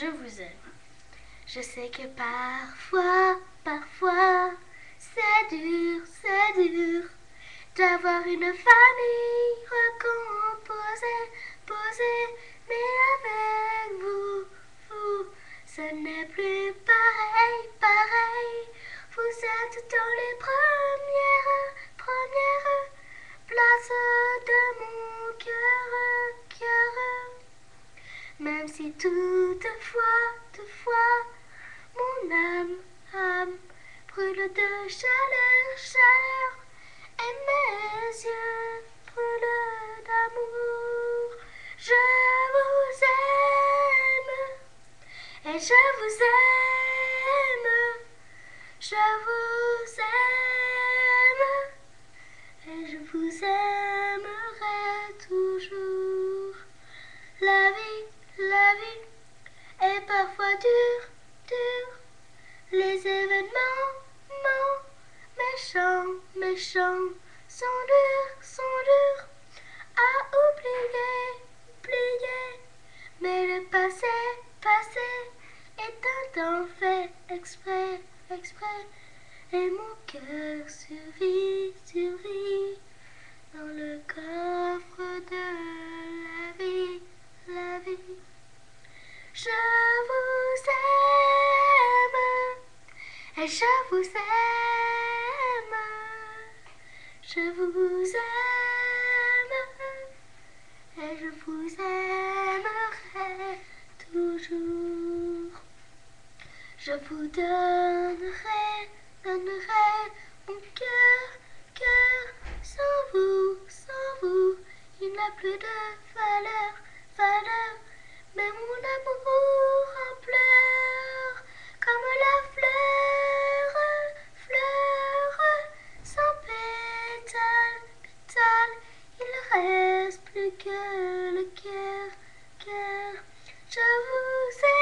je vous aime. Je sais que parfois, c'est dur d'avoir une famille recomposée, posée, mais avec ce n'est plus pareil. Vous êtes dans les premières places de mon cœur. Même si toutefois, mon âme brûle de chaleur, et mes yeux brûlent d'amour. Je vous aime, et je vous aime, je vous aime, et je vous aimerai toujours. La vie est parfois dure. Les événements, méchants, sont durs à oublier. Mais le passé est un temps fait exprès. Et mon cœur survit dans le coffre de la vie. Je vous aime, et je vous aime, je vous aime, et je vous aimerai toujours. Je vous donnerai mon cœur, sans vous, il n'a plus de valeur. Mais mon amour en pleure, comme la fleur, sans pétale, il reste plus que le cœur. Je vous aime.